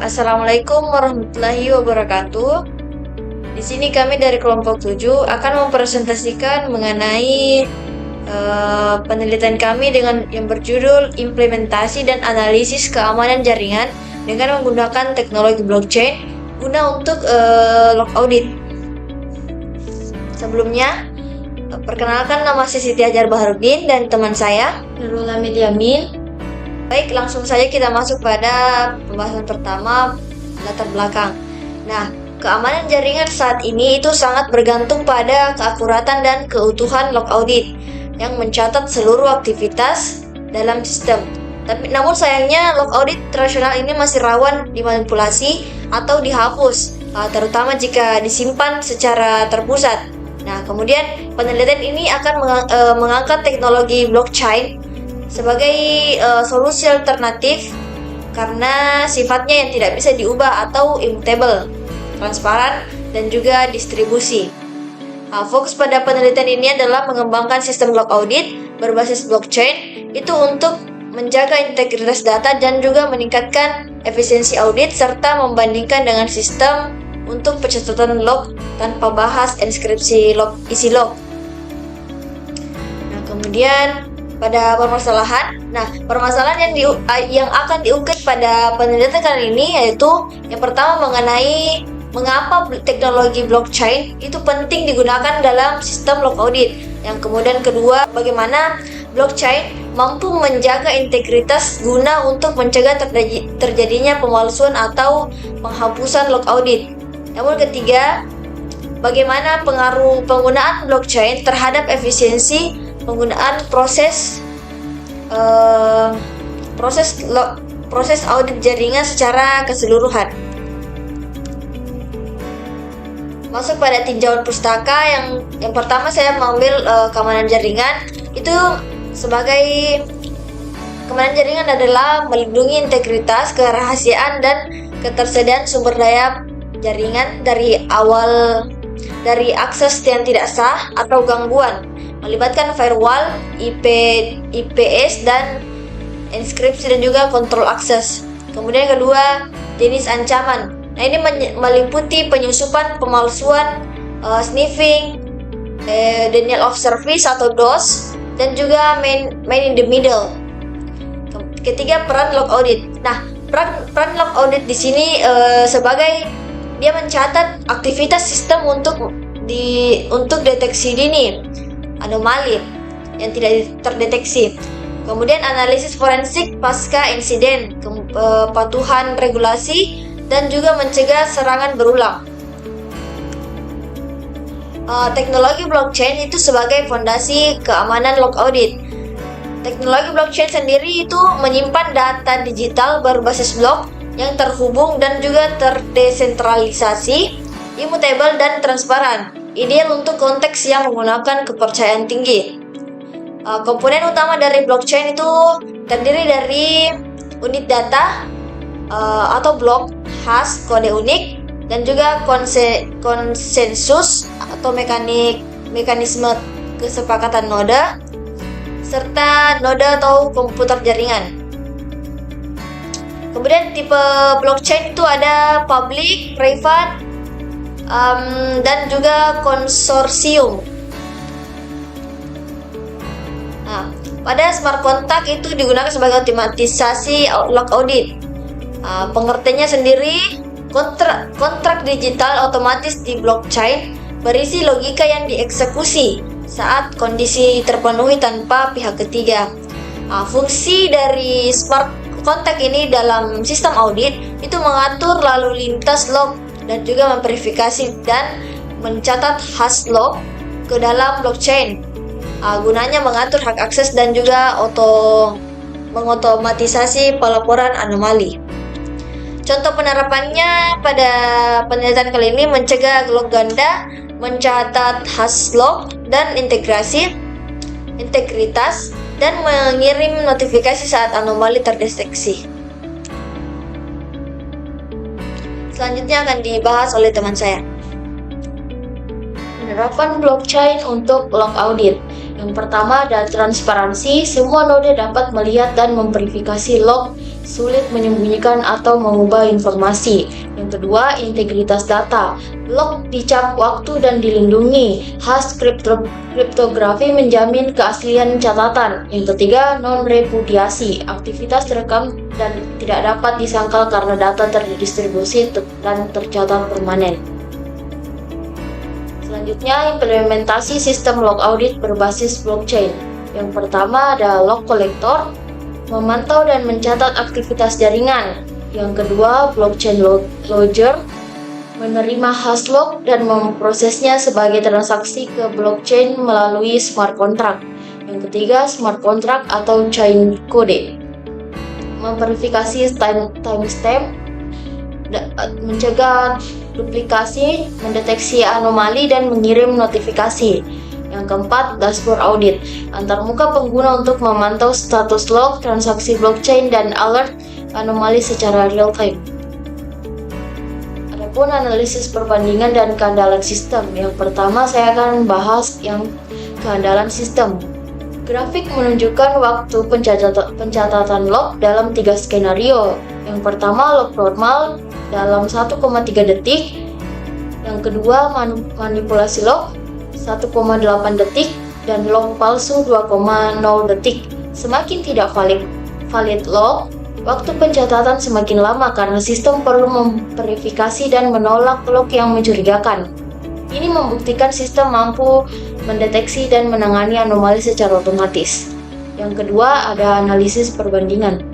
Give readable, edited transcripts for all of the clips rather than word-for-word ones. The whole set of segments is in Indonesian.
Assalamualaikum warahmatullahi wabarakatuh. Di sini kami dari kelompok 7 akan mempresentasikan mengenai penelitian kami dengan yang berjudul implementasi dan analisis keamanan jaringan dengan menggunakan teknologi blockchain guna untuk log audit. Sebelumnya, perkenalkan, nama saya Siti Hajar Baharudin dan teman saya Nurul Hamid Yamin. Baik, langsung saja kita masuk pada pembahasan pertama, latar belakang. Nah, keamanan jaringan saat ini itu sangat bergantung pada keakuratan dan keutuhan log audit yang mencatat seluruh aktivitas dalam sistem. Namun sayangnya log audit tradisional ini masih rawan dimanipulasi atau dihapus, terutama jika disimpan secara terpusat. Nah, kemudian penelitian ini akan mengangkat teknologi blockchain sebagai solusi alternatif karena sifatnya yang tidak bisa diubah atau immutable, transparan, dan juga distribusi. Fokus pada penelitian ini adalah mengembangkan sistem log audit berbasis blockchain itu untuk menjaga integritas data dan juga meningkatkan efisiensi audit serta membandingkan dengan sistem untuk pencatatan log tanpa bahas enskripsi isi log. Nah, kemudian pada permasalahan yang akan diungkit pada penelitian kali ini yaitu yang pertama mengenai mengapa teknologi blockchain itu penting digunakan dalam sistem log audit. Yang kemudian kedua, bagaimana blockchain mampu menjaga integritas guna untuk mencegah terjadinya pemalsuan atau penghapusan log audit. Namun ketiga, bagaimana pengaruh penggunaan blockchain terhadap efisiensi penggunaan proses audit jaringan secara keseluruhan. Masuk pada tinjauan pustaka, yang pertama saya mengambil keamanan jaringan. Itu sebagai keamanan jaringan adalah melindungi integritas, kerahasiaan, dan ketersediaan sumber daya jaringan dari akses yang tidak sah atau gangguan, melibatkan firewall, IPS, dan enskripsi dan juga kontrol akses. Kemudian yang kedua, jenis ancaman. Nah, ini meliputi penyusupan, pemalsuan, sniffing, denial of service atau DOS, dan juga man in the middle. Ketiga, peran log audit. Nah, peran log audit di sini sebagai dia mencatat aktivitas sistem untuk deteksi dini anomali yang tidak terdeteksi. Kemudian analisis forensik pasca insiden, kepatuhan regulasi, dan juga mencegah serangan berulang. Teknologi blockchain itu sebagai fondasi keamanan log audit. Teknologi blockchain sendiri itu menyimpan data digital berbasis blok yang terhubung dan juga terdesentralisasi, immutable, dan transparan, ideal untuk konteks yang menggunakan kepercayaan tinggi. Komponen utama dari blockchain itu terdiri dari unit data atau blok khas, kode unik, dan juga konsensus atau mekanisme kesepakatan noda, serta noda atau komputer jaringan. Kemudian tipe blockchain itu ada public, private, dan juga konsorsium. Nah, pada smart contract itu digunakan sebagai otomatisasi log audit. Pengertiannya sendiri, kontrak digital otomatis di blockchain berisi logika yang dieksekusi saat kondisi terpenuhi tanpa pihak ketiga. Fungsi dari smart contract ini dalam sistem audit itu mengatur lalu lintas log dan juga memverifikasi dan mencatat hash log ke dalam blockchain. Gunanya mengatur hak akses dan juga mengotomatisasi pelaporan anomali. Contoh penerapannya pada penelitian kali ini mencegah log ganda, mencatat hash log, dan integritas, dan mengirim notifikasi saat anomali terdeteksi. Selanjutnya akan dibahas oleh teman saya. Penerapan blockchain untuk log audit. Yang pertama ada transparansi, semua node dapat melihat dan memverifikasi log, sulit menyembunyikan atau mengubah informasi. Yang kedua, integritas data. Log dicap waktu dan dilindungi. Hash kriptografi menjamin keaslian catatan. Yang ketiga, non-repudiasi. Aktivitas terekam dan tidak dapat disangkal karena data terdistribusi dan tercatat permanen. Selanjutnya, implementasi sistem log audit berbasis blockchain. Yang pertama ada log collector, memantau dan mencatat aktivitas jaringan. Yang kedua, blockchain logger, menerima hash log dan memprosesnya sebagai transaksi ke blockchain melalui smart contract. Yang ketiga, smart contract atau chain code, memverifikasi timestamp, mencegah duplikasi, mendeteksi anomali, dan mengirim notifikasi. Yang keempat, dashboard audit, antarmuka pengguna untuk memantau status log, transaksi blockchain, dan alert anomali secara real time. Adapun analisis perbandingan dan keandalan sistem. Yang pertama saya akan bahas yang keandalan sistem. Grafik menunjukkan waktu pencatatan log dalam 3 skenario. Yang pertama, log normal dalam 1,3 detik. Yang kedua, manipulasi log 1,8 detik dan log palsu 2,0 detik. Semakin tidak valid log, waktu pencatatan semakin lama karena sistem perlu memverifikasi dan menolak log yang mencurigakan. Ini membuktikan sistem mampu mendeteksi dan menangani anomali secara otomatis. Yang kedua, ada analisis perbandingan.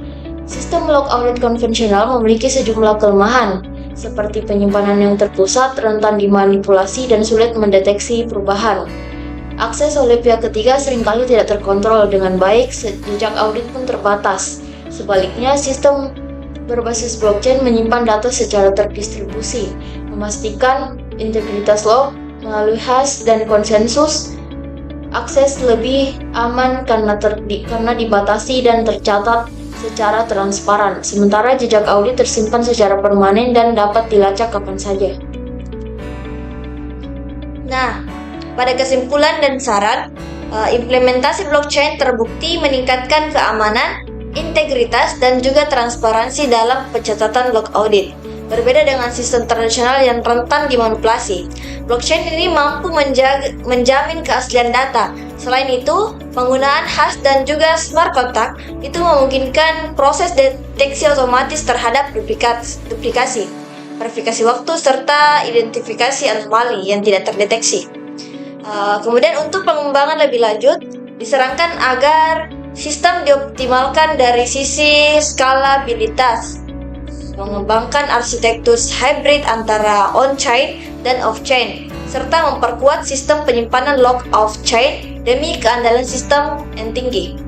Sistem log audit konvensional memiliki sejumlah kelemahan, seperti penyimpanan yang terpusat, rentan dimanipulasi, dan sulit mendeteksi perubahan. Akses oleh pihak ketiga seringkali tidak terkontrol dengan baik, jejak audit pun terbatas. Sebaliknya, sistem berbasis blockchain menyimpan data secara terdistribusi, memastikan integritas log melalui hash dan konsensus. Akses lebih aman karena dibatasi dan tercatat secara transparan, sementara jejak audit tersimpan secara permanen dan dapat dilacak kapan saja. Nah, pada kesimpulan dan saran, implementasi blockchain terbukti meningkatkan keamanan, integritas, dan juga transparansi dalam pencatatan log audit. Berbeda dengan sistem tradisional yang rentan dimanipulasi, blockchain ini mampu menjamin keaslian data. Selain itu, penggunaan hash dan juga smart contract itu memungkinkan proses deteksi otomatis terhadap duplikasi, verifikasi waktu, serta identifikasi anomali yang tidak terdeteksi. Kemudian untuk pengembangan lebih lanjut, disarankan agar sistem dioptimalkan dari sisi skalabilitas, mengembangkan arsitektur hybrid antara on-chain dan off-chain, serta memperkuat sistem penyimpanan log off-chain demi keandalan sistem yang tinggi.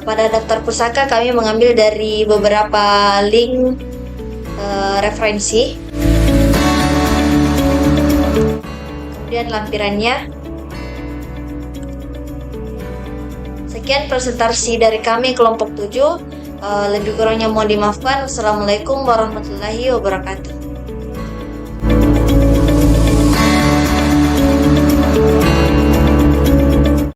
Pada daftar pusaka kami mengambil dari beberapa link referensi. Kemudian lampirannya. Sekian presentasi dari kami kelompok 7. Lebih kurangnya mohon dimaafkan. Wassalamualaikum warahmatullahi wabarakatuh.